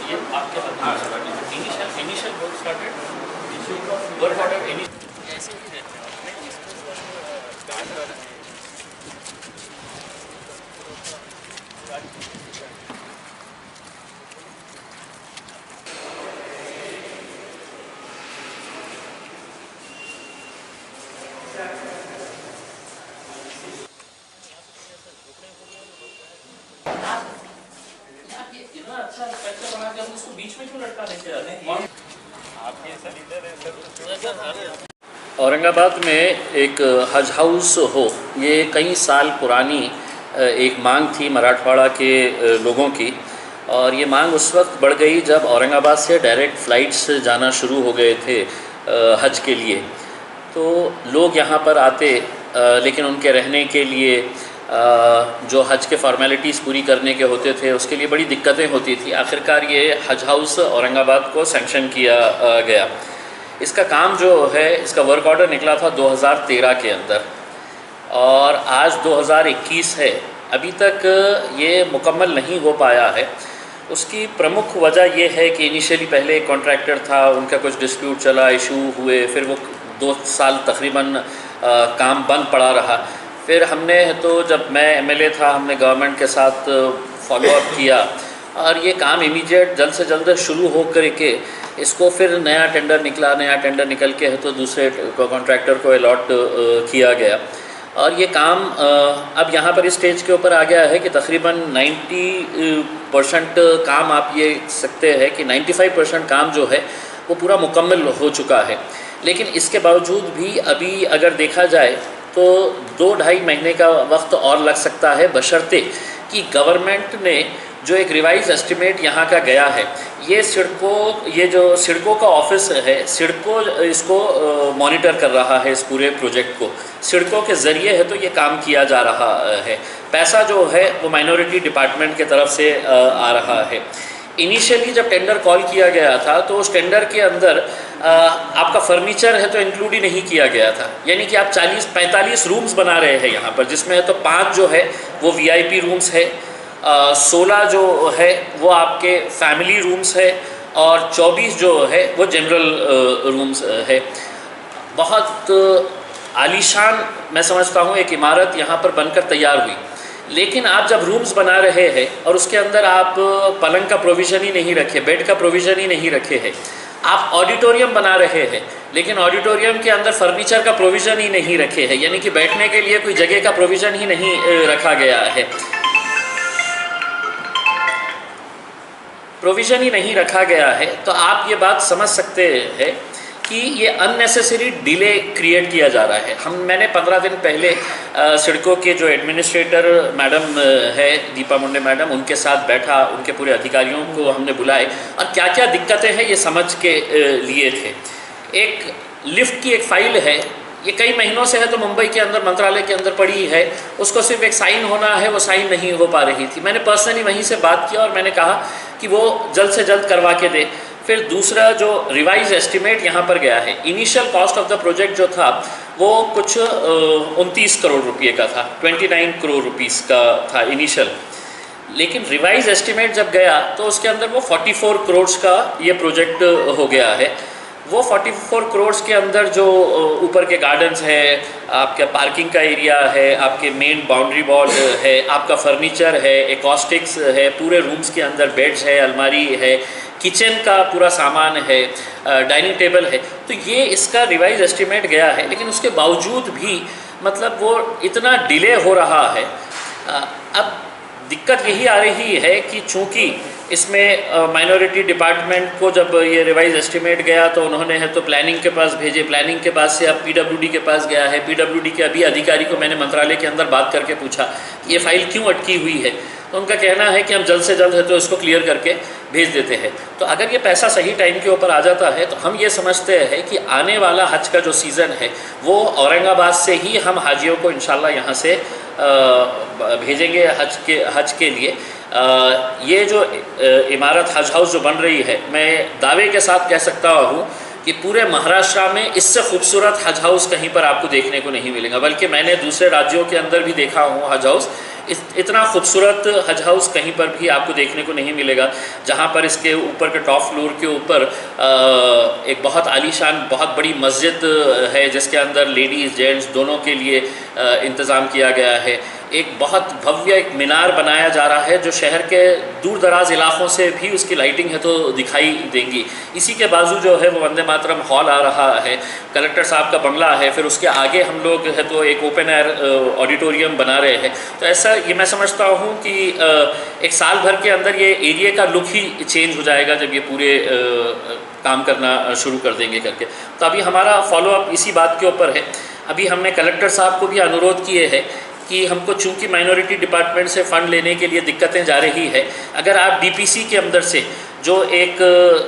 ये आपके initial work started work order ऐसे ही रहते हैं अपने इतना अच्छा स्ट्रक्चर बना के हम उसको बीच में क्यों लटका देते हैं? औरंगाबाद में एक हज हाउस हो, ये कई साल पुरानी एक मांग थी मराठवाड़ा के लोगों की, और ये मांग उस वक्त बढ़ गई जब औरंगाबाद से डायरेक्ट फ़्लाइट्स जाना शुरू हो गए थे हज के लिए। तो लोग यहाँ पर आते, लेकिन उनके रहने के लिए जो हज के फॉर्मेलिटीज़ पूरी करने के होते थे उसके लिए बड़ी दिक्कतें होती थी। आखिरकार ये हज हाउस औरंगाबाद को सैंक्शन किया गया। इसका काम जो है, इसका वर्क ऑर्डर निकला था 2013 के अंदर, और आज 2021 है, अभी तक ये मुकम्मल नहीं हो पाया है। उसकी प्रमुख वजह ये है कि इनिशियली पहले एक कॉन्ट्रैक्टर था, उनका कुछ डिस्प्यूट चला, इशू हुए, फिर वो 2 साल तकरीबन काम बंद पड़ा रहा। फिर हमने तो जब मैं एमएलए था, हमने गवर्नमेंट के साथ फॉलोअप किया और ये काम इमीडिएट जल्द से जल्द शुरू हो करके इसको फिर नया टेंडर निकला, नया टेंडर निकल के है तो दूसरे कॉन्ट्रैक्टर को अलॉट किया गया, और ये काम अब यहाँ पर इस स्टेज के ऊपर आ गया है कि तकरीबन 90% काम आप ये सकते हैं कि 95% काम जो है वो पूरा मुकम्मल हो चुका है। लेकिन इसके बावजूद भी अभी अगर देखा जाए तो 2-2.5 महीने का वक्त और लग सकता है, बशर्ते कि गवर्नमेंट ने जो एक रिवाइज एस्टिमेट यहाँ का गया है, ये जो सिडको का ऑफिस है, सिडको इसको मॉनिटर कर रहा है इस पूरे प्रोजेक्ट को। सिडको के ज़रिए है तो ये काम किया जा रहा है। पैसा जो है वो माइनॉरिटी डिपार्टमेंट की तरफ से आ रहा है। इनिशियली जब टेंडर कॉल किया गया था तो उस टेंडर के अंदर आपका फर्नीचर है तो इंक्लूड ही नहीं किया गया था, यानी कि आप 40-45 रूम्स बना रहे हैं यहाँ पर, जिसमें तो 5 जो है वो वीआईपी रूम्स है, 16 जो है वो आपके फैमिली रूम्स है, और 24 जो है वो जनरल रूम्स है। बहुत आलीशान मैं समझता हूँ एक इमारत यहाँ पर बनकर तैयार हुई। लेकिन आप जब रूम्स बना रहे हैं और उसके अंदर आप पलंग का प्रोविज़न ही नहीं रखे, बेड का प्रोविज़न ही नहीं रखे हैं, आप ऑडिटोरियम बना रहे हैं लेकिन ऑडिटोरियम के अंदर फर्नीचर का प्रोविज़न ही नहीं रखे हैं, यानी कि बैठने के लिए कोई जगह का प्रोविज़न ही नहीं रखा गया है, प्रोविज़न ही नहीं रखा गया है, तो आप ये बात समझ सकते हैं कि ये अननेसेसरी डिले क्रिएट किया जा रहा है। मैंने 15 दिन पहले सिडको के जो एडमिनिस्ट्रेटर मैडम है दीपा मुंडे मैडम, उनके साथ बैठा, उनके पूरे अधिकारियों को हमने बुलाए और क्या क्या दिक्कतें हैं ये समझ के लिए थे। एक लिफ्ट की एक फ़ाइल है, ये कई महीनों से है तो मुंबई के अंदर मंत्रालय के अंदर पड़ी है, उसको सिर्फ एक साइन होना है, वो साइन नहीं हो पा रही थी। मैंने पर्सनली वहीं से बात किया और मैंने कहा कि वो जल्द से जल्द करवा के दे। फिर दूसरा जो रिवाइज एस्टिमेट यहाँ पर गया है, initial cost of the project जो था वो कुछ 29 करोड़ रुपये का था, 29 करोड़ रुपीस का था इनिशियल। लेकिन रिवाइज एस्टिमेट जब गया तो उसके अंदर वो 44 करोड़ का ये प्रोजेक्ट हो गया है। वो 44 करोड़ के अंदर जो ऊपर के गार्डन्स है, आपका पार्किंग का एरिया है, आपके मेन बाउंड्री वॉल है, आपका फर्नीचर है, एकॉस्टिक्स है, पूरे रूम्स के अंदर बेड्स है, अलमारी है, किचन का पूरा सामान है, डाइनिंग टेबल है, तो ये इसका रिवाइज एस्टिमेट गया है। लेकिन उसके बावजूद भी मतलब वो इतना डिले हो रहा है। अब दिक्कत यही आ रही है कि चूँकि इसमें माइनॉरिटी डिपार्टमेंट को जब ये रिवाइज एस्टिमेट गया तो उन्होंने है तो प्लानिंग के पास भेजे, प्लानिंग के पास से अब पीडब्ल्यूडी के पास गया है। पीडब्ल्यूडी के अभी अधिकारी को मैंने मंत्रालय के अंदर बात करके पूछा कि ये फ़ाइल क्यों अटकी हुई है, तो उनका कहना है कि हम जल्द से जल्द है तो इसको क्लियर करके भेज देते हैं। तो अगर ये पैसा सही टाइम के ऊपर आ जाता है तो हम ये समझते हैं कि आने वाला हज का जो सीज़न है वो औरंगाबाद से ही हम हाजियों को इंशाल्लाह यहाँ से भेजेंगे हज के लिए। ये जो इमारत हज हाउस जो बन रही है, मैं दावे के साथ कह सकता हूँ कि पूरे महाराष्ट्र में इससे खूबसूरत हज हाउस कहीं पर आपको देखने को नहीं मिलेगा। बल्कि मैंने दूसरे राज्यों के अंदर भी देखा हूँ हज हाउस, इतना खूबसूरत हज हाउस कहीं पर भी आपको देखने को नहीं मिलेगा, जहाँ पर इसके ऊपर के टॉप फ्लोर के ऊपर एक बहुत आलीशान बहुत बड़ी मस्जिद है, जिसके अंदर लेडीज़ जेंट्स दोनों के लिए इंतज़ाम किया गया है। एक बहुत भव्य एक मीनार बनाया जा रहा है, जो शहर के दूर दराज इलाक़ों से भी उसकी लाइटिंग है तो दिखाई देंगी। इसी के बाजू जो है वो वंदे मातरम हॉल आ रहा है, कलेक्टर साहब का बंगला है, फिर उसके आगे हम लोग है तो एक ओपन एयर ऑडिटोरियम बना रहे हैं। तो ऐसा ये मैं समझता हूँ कि एक साल भर के अंदर ये एरिया का लुक ही चेंज हो जाएगा जब ये पूरे काम करना शुरू कर देंगे करके। तो अभी हमारा फॉलोअप इसी बात के ऊपर है। अभी हमने कलेक्टर साहब को भी अनुरोध किए हैं कि हमको चूंकि माइनॉरिटी डिपार्टमेंट से फ़ंड लेने के लिए दिक्कतें जा रही है, अगर आप डीपीसी के अंदर से जो एक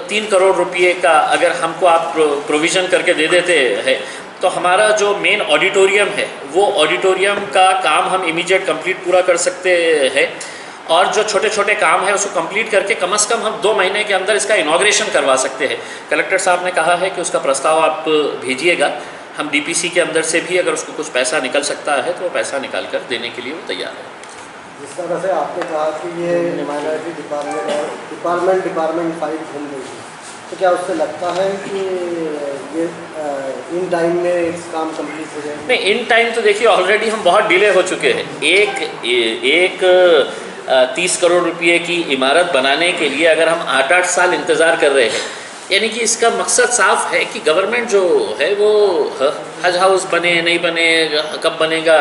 3 करोड़ रुपये का अगर हमको आप प्रोविज़न करके दे देते हैं, तो हमारा जो मेन ऑडिटोरियम है वो ऑडिटोरियम का काम हम इमीडिएट कंप्लीट पूरा कर सकते हैं। और जो छोटे छोटे काम है उसको कंप्लीट करके कम से कम हम 2 महीने के अंदर इसका इनॉग्रेशन करवा सकते हैं। कलेक्टर साहब ने कहा है कि उसका प्रस्ताव आप भेजिएगा, हम डीपीसी के अंदर से भी अगर उसको कुछ पैसा निकल सकता है तो वो पैसा निकाल कर देने के लिए वो तैयार है। जिस तरह से आपने कहा कि ये माइनॉरिटी डिपार्टमेंट फाइल घूम रही है, तो क्या उससे लगता है कि ये इन टाइम में इस काम कंप्लीट हो जाएगा? नहीं, इन टाइम तो देखिए ऑलरेडी हम बहुत डिले हो चुके हैं। एक 30 करोड़ रुपये की इमारत बनाने के लिए अगर हम 8-8 साल इंतज़ार कर रहे हैं, यानी कि इसका मकसद साफ है कि गवर्नमेंट जो है वो हज हाउस बने नहीं बने, कब बनेगा,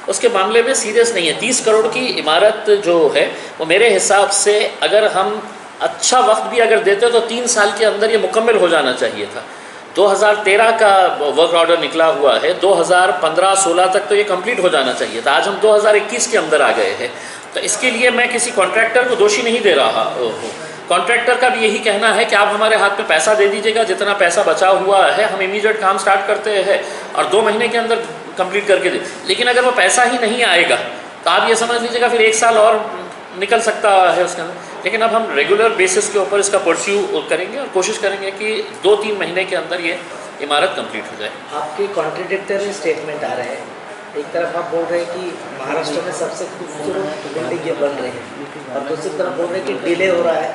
उसके मामले में सीरियस नहीं है। 30 करोड़ की इमारत जो है वो मेरे हिसाब से अगर हम अच्छा वक्त भी अगर देते तो 3 साल के अंदर ये मुकम्मल हो जाना चाहिए था। 2013 का वर्क ऑर्डर निकला हुआ है, 2015-16 तक तो ये कंप्लीट हो जाना चाहिए था। आज हम 2021 के अंदर आ गए हैं। तो इसके लिए मैं किसी कॉन्ट्रैक्टर को दोषी नहीं दे रहा हूँ। कॉन्ट्रैक्टर का भी यही कहना है कि आप हमारे हाथ में पैसा दे दीजिएगा, जितना पैसा बचा हुआ है हम इमीडिएट काम स्टार्ट करते हैं और 2 महीने के अंदर कंप्लीट करके दे। लेकिन अगर वो पैसा ही नहीं आएगा तो आप ये समझ लीजिएगा फिर 1 साल और निकल सकता है उसके अंदर। लेकिन अब हम रेगुलर बेसिस के ऊपर इसका परस्यू करेंगे और कोशिश करेंगे कि 2-3 महीने के अंदर ये इमारत कंप्लीट हो जाए। आपके कॉन्ट्रडिक्टरी स्टेटमेंट आ रहे हैं। एक तरफ आप बोल रहे हैं कि महाराष्ट्र में सबसे खूबसूरत बिल्डिंग ये बन रही है, और दूसरी तरफ बोल रहे हैं कि डिले हो रहा है।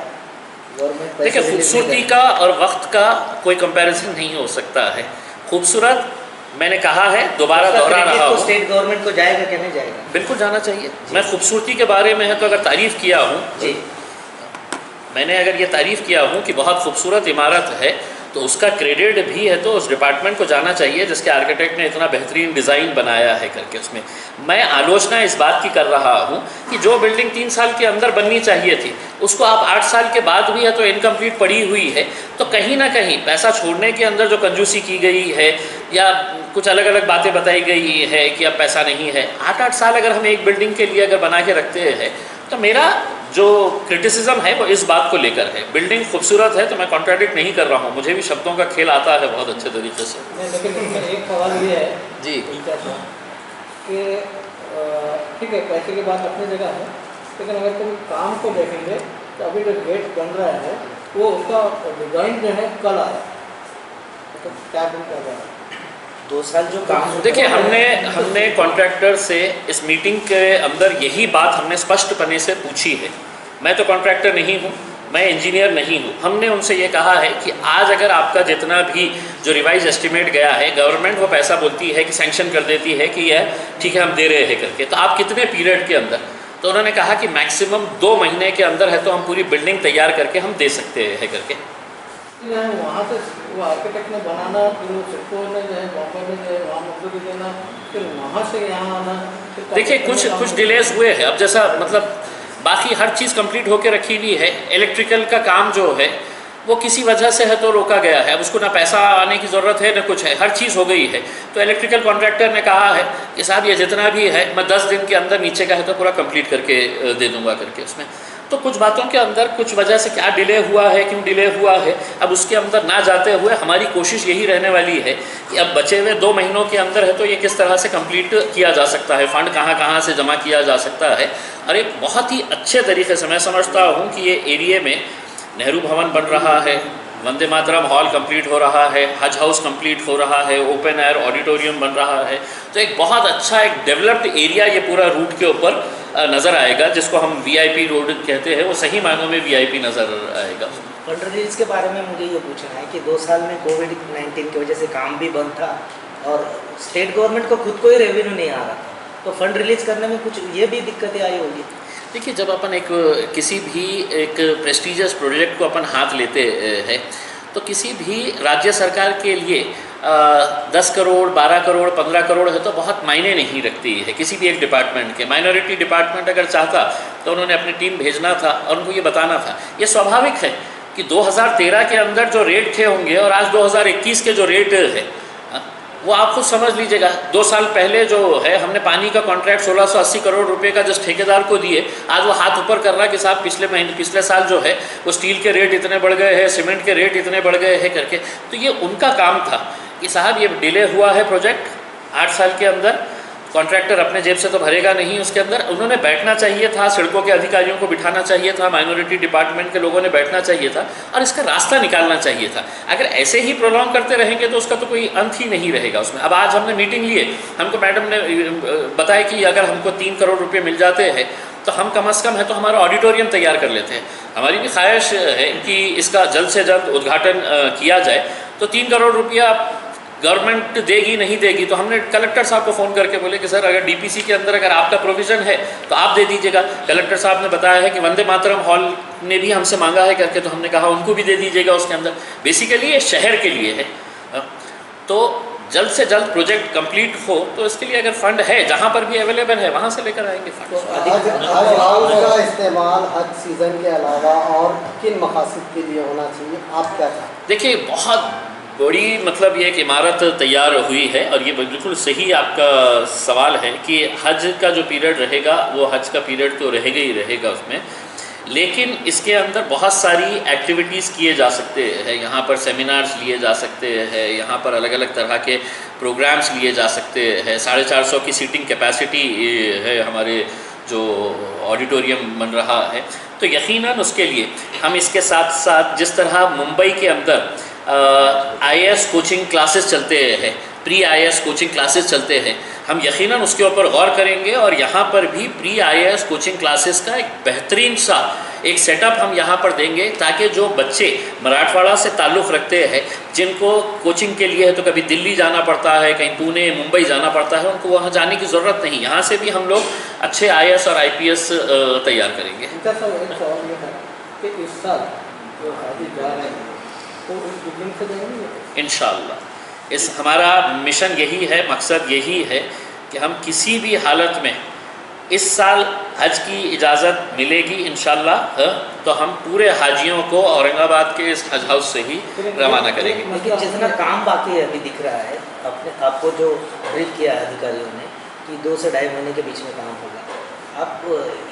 देखिए, खूबसूरती का और वक्त का कोई कंपैरिजन नहीं हो सकता है। खूबसूरत मैंने कहा है, दोबारा दोहरा रहा हूँ, स्टेट गवर्नमेंट को जाएगा क्या नहीं जाएगा? बिल्कुल जाना चाहिए। मैं खूबसूरती के बारे में है तो अगर तारीफ़ किया हूँ जी, मैंने अगर ये तारीफ़ किया हूँ कि बहुत खूबसूरत इमारत है, तो उसका क्रेडिट भी है तो उस डिपार्टमेंट को जाना चाहिए जिसके आर्किटेक्ट ने इतना बेहतरीन डिज़ाइन बनाया है करके। उसमें मैं आलोचना इस बात की कर रहा हूँ कि जो बिल्डिंग 3 साल के अंदर बननी चाहिए थी उसको आप 8 साल के बाद भी है तो इनकम्प्लीट पड़ी हुई है। तो कहीं ना कहीं पैसा छोड़ने के अंदर जो कंजूसी की गई है या कुछ अलग अलग बातें बताई गई है कि अब पैसा नहीं है। 8-8 साल अगर हम एक बिल्डिंग के लिए अगर बना के रखते हैं तो मेरा जो क्रिटिसिज्म है वो इस बात को लेकर है। बिल्डिंग खूबसूरत है तो मैं कॉन्ट्राडिक्ट नहीं कर रहा हूँ, मुझे भी शब्दों का खेल आता है बहुत अच्छे तरीके से। लेकिन एक सवाल ये है जी कि ठीक है, पैसे की बात अपनी जगह है, लेकिन अगर तुम काम को देखेंगे तो अभी जो गेट बन रहा है वो उसका डिज़ाइन जो है कल आया, तो क्या दिन कर रहा है? 2 साल जो काम देखिए, हमने कॉन्ट्रैक्टर से इस मीटिंग के अंदर यही बात हमने स्पष्टपने से पूछी है। मैं तो कॉन्ट्रैक्टर नहीं हूँ, मैं इंजीनियर नहीं हूँ। हमने उनसे ये कहा है कि आज अगर आपका जितना भी जो रिवाइज एस्टिमेट गया है, गवर्नमेंट वो पैसा बोलती है कि सैंक्शन कर देती है कि यह ठीक है हम दे रहे हैं करके, तो आप कितने पीरियड के अंदर? तो उन्होंने कहा कि मैक्सिमम 2 महीने के अंदर है तो हम पूरी बिल्डिंग तैयार करके हम दे सकते हैं करके। वहाँ से वो आर्किटेक्ट ने बनाना, फिर सिक्को ने जो है बॉम्बे में जो है वहाँ मजदूरी देना, फिर वहाँ से यहाँ आना। देखिए, कुछ डिलेज हुए हैं। अब जैसा मतलब बाकी हर चीज़ कंप्लीट होके रखी हुई है, इलेक्ट्रिकल का काम जो है वो किसी वजह से है तो रोका गया है। अब उसको ना पैसा आने की ज़रूरत है ना कुछ है, हर चीज़ हो गई है। तो इलेक्ट्रिकल कॉन्ट्रैक्टर ने कहा है कि साहब ये जितना भी है मैं 10 दिन के अंदर नीचे का है तो पूरा कंप्लीट करके दे दूँगा करके उसमें। तो कुछ बातों के अंदर कुछ वजह से क्या डिले हुआ है, क्यों डिले हुआ है, अब उसके अंदर ना जाते हुए हमारी कोशिश यही रहने वाली है कि अब बचे हुए 2 महीनों के अंदर है तो ये किस तरह से कंप्लीट किया जा सकता है, फ़ंड कहाँ से जमा किया जा सकता है। और एक बहुत ही अच्छे तरीके से मैं समझता हूँ कि ये एरिया में नेहरू भवन बन रहा है, वंदे मातरम हॉल कंप्लीट हो रहा है, हज हाउस कंप्लीट हो रहा है, ओपन एयर ऑडिटोरियम बन रहा है। तो एक बहुत अच्छा एक डेवलप्ड एरिया ये पूरा रूट के ऊपर नज़र आएगा, जिसको हम वीआईपी रोड कहते हैं, वो सही मायनों में वीआईपी नज़र आएगा। फंड रिलीज के बारे में मुझे ये पूछना है कि 2 साल में कोविड-19 की वजह से काम भी बंद था और स्टेट गवर्नमेंट को खुद को ही रेवेन्यू नहीं आ रहा था, तो फंड रिलीज करने में कुछ ये भी दिक्कतें आई होगी? देखिए, जब अपन किसी भी एक प्रेस्टीजियस प्रोजेक्ट को अपन हाथ लेते हैं तो किसी भी राज्य सरकार के लिए 10 करोड़ 12 करोड़ 15 करोड़ है तो बहुत मायने नहीं रखती है किसी भी एक डिपार्टमेंट के। माइनॉरिटी डिपार्टमेंट अगर चाहता तो उन्होंने अपनी टीम भेजना था और उनको ये बताना था। ये स्वाभाविक है कि 2013 के अंदर जो रेट थे होंगे और आज 2021 के जो रेट है वो आप खुद समझ लीजिएगा। 2 साल पहले जो है हमने पानी का कॉन्ट्रैक्ट 1680 करोड़ रुपए का जिस ठेकेदार को दिए, आज वो हाथ ऊपर कर रहा है कि साहब पिछले साल जो है वो स्टील के रेट इतने बढ़ गए हैं, सीमेंट के रेट इतने बढ़ गए हैं करके। तो ये उनका काम था कि साहब ये डिले हुआ है प्रोजेक्ट 8 साल के अंदर, कॉन्ट्रैक्टर अपने जेब से तो भरेगा नहीं उसके अंदर। उन्होंने बैठना चाहिए था, सड़कों के अधिकारियों को बिठाना चाहिए था, माइनॉरिटी डिपार्टमेंट के लोगों ने बैठना चाहिए था और इसका रास्ता निकालना चाहिए था। अगर ऐसे ही प्रोलॉन्ग करते रहेंगे तो उसका तो कोई अंत ही नहीं रहेगा उसमें। अब आज हमने मीटिंग लिए, हमको मैडम ने बताया कि अगर हमको 3 करोड़ रुपये मिल जाते हैं तो हम कम अज़ कम है तो हमारा ऑडिटोरियम तैयार कर लेते हैं। हमारी भी ख्वाहिश है कि इसका जल्द से जल्द उद्घाटन किया जाए। तो 3 करोड़ रुपया गवर्नमेंट देगी नहीं देगी, तो हमने कलेक्टर साहब को फ़ोन करके बोले कि सर अगर डीपीसी के अंदर अगर आपका प्रोविज़न है तो आप दे दीजिएगा। कलेक्टर साहब ने बताया है कि वंदे मातरम हॉल ने भी हमसे मांगा है करके, तो हमने कहा उनको भी दे दीजिएगा उसके अंदर। बेसिकली ये शहर के लिए है, तो जल्द से जल्द प्रोजेक्ट कंप्लीट हो तो इसके लिए अगर फ़ंड है जहाँ पर भी अवेलेबल है वहाँ से लेकर आएंगे फ़ंड। हज हाउस का इस्तेमाल हज सीज़न के अलावा और किन मकासद के लिए होना चाहिए, आप क्या चाहते हैं? देखिए, बहुत बड़ी मतलब ये एक इमारत तैयार हुई है और ये बिल्कुल सही आपका सवाल है कि हज का जो पीरियड रहेगा वो हज का पीरियड तो रहेगा ही रहेगा उसमें, लेकिन इसके अंदर बहुत सारी एक्टिविटीज़ किए जा सकते हैं। यहाँ पर सेमिनार्स लिए जा सकते हैं, यहाँ पर अलग अलग तरह के प्रोग्राम्स लिए जा सकते हैं। 450 की सीटिंग कैपेसिटी है हमारे जो ऑडिटोरियम बन रहा है। तो यकीनन उसके लिए हम इसके साथ साथ जिस तरह मुंबई के अंदर IAS कोचिंग क्लासेस चलते हैं, प्री IAS कोचिंग क्लासेस चलते हैं, हम यकीनन उसके ऊपर गौर करेंगे और यहाँ पर भी प्री IAS कोचिंग क्लासेस का एक बेहतरीन सा एक सेटअप हम यहाँ पर देंगे, ताकि जो बच्चे मराठवाड़ा से ताल्लुक़ रखते हैं, जिनको कोचिंग के लिए है तो कभी दिल्ली जाना पड़ता है, कहीं पुणे मुंबई जाना पड़ता है, उनको वहाँ जाने की ज़रूरत नहीं। यहाँ से भी हम लोग अच्छे IAS और IPS तैयार करेंगे। इनका सवाल ये है कि इस साल जो हाजी जा रहे हैं तो उस बिल्डिंग से जाएंगे इंशाअल्लाह। इस हमारा मिशन यही है, मकसद यही है कि हम किसी भी हालत में इस साल हज की इजाज़त मिलेगी इंशाअल्लाह तो हम पूरे हाजियों को औरंगाबाद के इस हज हाउस से ही रवाना करेंगे। लेकिन जितना काम बाकी है अभी दिख रहा है, आपको जो ब्रीफ किया है अधिकारियों ने कि 2 से 2.5 महीने के बीच में काम होगा, आप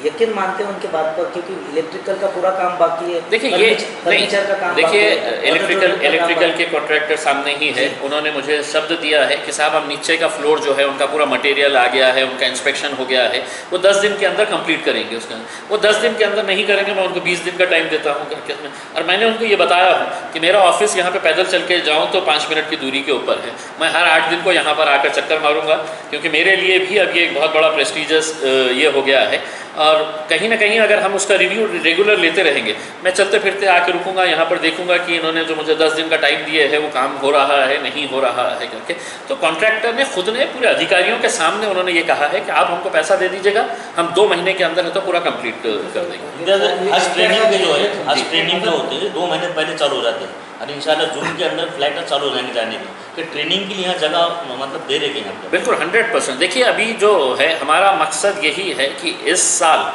यकीन मानते हैं उनके बात पर? क्योंकि इलेक्ट्रिकल का पूरा काम बाकी है। देखिए ये फर्नीचर का काम देखिए इलेक्ट्रिकल के कॉन्ट्रैक्टर सामने ही है। उन्होंने मुझे शब्द दिया है कि साहब हम नीचे का फ्लोर जो है उनका पूरा मटेरियल आ गया है, उनका इंस्पेक्शन हो गया है, वो 10 दिन के अंदर कंप्लीट करेंगे। उसका वो 10 दिन के अंदर नहीं करेंगे, मैं उनको 20 दिन का टाइम देता हूँ करके। और मैंने उनको ये बताया हूँ कि मेरा ऑफिस यहाँ पे पैदल चल के जाऊँ तो 5 मिनट की दूरी के ऊपर है। मैं हर 8 दिन को यहाँ पर आकर चक्कर मारूंगा, क्योंकि मेरे लिए भी अब ये एक बहुत बड़ा प्रेस्टीजियस ये हो गया है। और कहीं ना कहीं अगर हम उसका रिव्यू रेगुलर लेते रहेंगे, मैं चलते फिरते आके रुकूंगा यहाँ पर, देखूंगा कि इन्होंने जो मुझे 10 दिन का टाइम दिए है वो काम हो रहा है नहीं हो रहा है करके। तो कॉन्ट्रैक्टर ने खुद ने पूरे अधिकारियों के सामने उन्होंने ये कहा है कि आप हमको पैसा दे दीजिएगा, हम 2 महीने के अंदर है तो पूरा कंप्लीट कर देंगे। आज ट्रेनिंग के जो है, आज ट्रेनिंग जो होते हैं 2 महीने पहले चालू हो जाते हैं और इंशाल्लाह जून के अंदर फ्लाइट चालू रहने जाने की, कि ट्रेनिंग के लिए यहाँ जगह मतलब दे देंगे यहाँ पर। बिल्कुल 100%। देखिए, अभी जो है हमारा मकसद यही है कि इस साल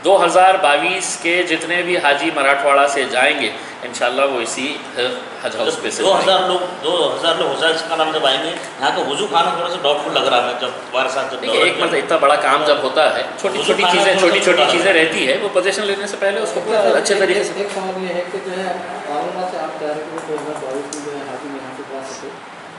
2022 के जितने भी हाजी मराठवाड़ा से जाएंगे इंशाल्लाह वो इसी हज हाउस पे से 2000 लोग हज का नाम जब आएंगे, यहाँ का वजू खाना थोड़ा सा डाउटफुल लग रहा है। जब हमारे साथ एक मतलब इतना बड़ा काम जब होता है, छोटी छोटी चीज़ें रहती है, वो पोजीशन लेने से पहले उसको पूरा अच्छे तरीके से। एक सवाल ये है कि जो है औरंगाबाद से आप कह रहे हैं कि 2022 में जो है हाजी यहाँ से जा सके,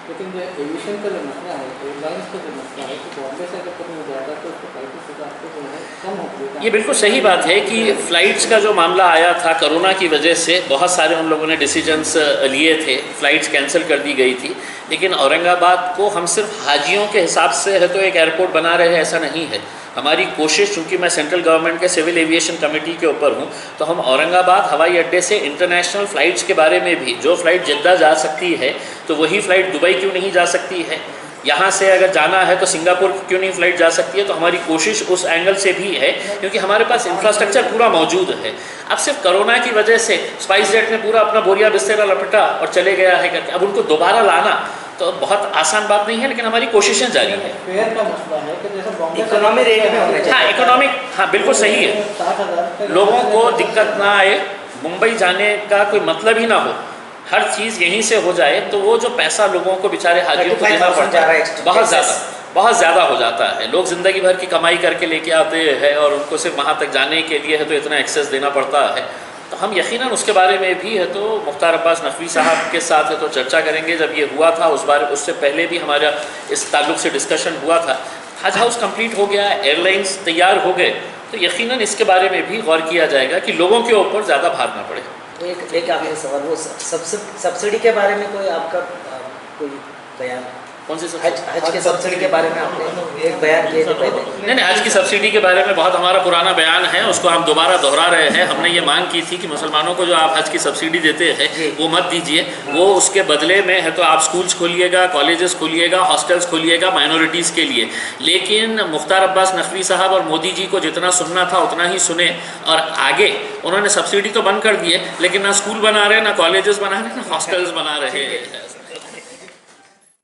लेकिन जो एविएशन का जो मसला है, एयरलाइंस का जो मसला है, तो बॉम्बे से अगर कभी जाता तो उसको 35,000 जो है कम होती है। ये बिल्कुल सही बात है कि फ़्लाइट्स का जो मामला आया था कोरोना की वजह से, बहुत सारे उन लोगों ने डिसीजंस लिए थे, फ़्लाइट्स कैंसिल कर दी गई थी। लेकिन औरंगाबाद को हम सिर्फ हाजियों के हिसाब से है तो एक एयरपोर्ट बना रहे हैं, ऐसा नहीं है। हमारी कोशिश, चूँकि मैं सेंट्रल गवर्नमेंट के सिविल एविएशन कमेटी के ऊपर हूँ, तो हम औरंगाबाद हवाई अड्डे से इंटरनेशनल फ़्लाइट्स के बारे में भी, जो फ़्लाइट जिद्दा जा सकती है तो वही फ़्लाइट दुबई क्यों नहीं जा सकती है, यहाँ से अगर जाना है तो सिंगापुर क्यों नहीं फ़्लाइट जा सकती है। तो हमारी कोशिश उस एंगल से भी है, क्योंकि हमारे पास इंफ्रास्ट्रक्चर पूरा मौजूद है। अब सिर्फ कोरोना की वजह से स्पाइस जेट ने पूरा अपना बोरिया बिस्तर लपेटा और चले गया है करके, अब उनको दोबारा लाना तो बहुत आसान बात नहीं है, लेकिन हमारी कोशिशें जारी हैं। फेयर का मसला है कि जैसे बॉम्बे इकोनॉमी रेट में होना चाहिए। हाँ, इकोनॉमिक, हाँ बिल्कुल सही है। 60,000 लोगों को दिक्कत ना आए, मुंबई जाने का कोई मतलब ही ना हो, हर चीज़ यहीं से हो जाए, तो वो जो पैसा लोगों को बेचारे हाजियों को देना पड़ता है बहुत ज़्यादा हो जाता है। लोग ज़िंदगी भर की कमाई करके लेके आते हैं और उनको सिर्फ वहाँ तक जाने के लिए है तो इतना एक्सेस देना पड़ता है। तो हम यकीनन उसके बारे में भी है तो मुख्तार अब्बास नकवी साहब के साथ है तो चर्चा करेंगे। जब ये हुआ था उस बार, उससे पहले भी हमारा इस ताल्लुक़ से डिस्कशन हुआ था। हज हाउस कंप्लीट हो गया, एयरलाइंस तैयार हो गए, तो यकीनन इसके बारे में भी गौर किया जाएगा कि लोगों के ऊपर ज़्यादा भार ना पड़े। एक आखिरी सवाल, वो सब्सिडी के बारे में कोई आपका कोई बयान? कौन सी हज के सब्सिडी के बारे में आपने एक बयान किए थे पहले। नहीं, हज की सब्सिडी के बारे में बहुत हमारा पुराना बयान है, उसको हम दोबारा दोहरा रहे हैं। हमने ये मांग की थी कि मुसलमानों को जो आप हज की सब्सिडी देते हैं वो मत दीजिए, वो उसके बदले में है तो आप स्कूल्स खोलिएगा, कॉलेजेस खोलिएगा, हॉस्टल्स खोलिएगा माइनॉरिटीज़ के लिए। लेकिन मुख्तार अब्बास नकवी साहब और मोदी जी को जितना सुनना था उतना ही सुने, और आगे उन्होंने सब्सिडी तो बंद कर दी है, लेकिन ना स्कूल बना रहे, ना कॉलेजेस बना रहे, ना हॉस्टल्स बना रहे हैं।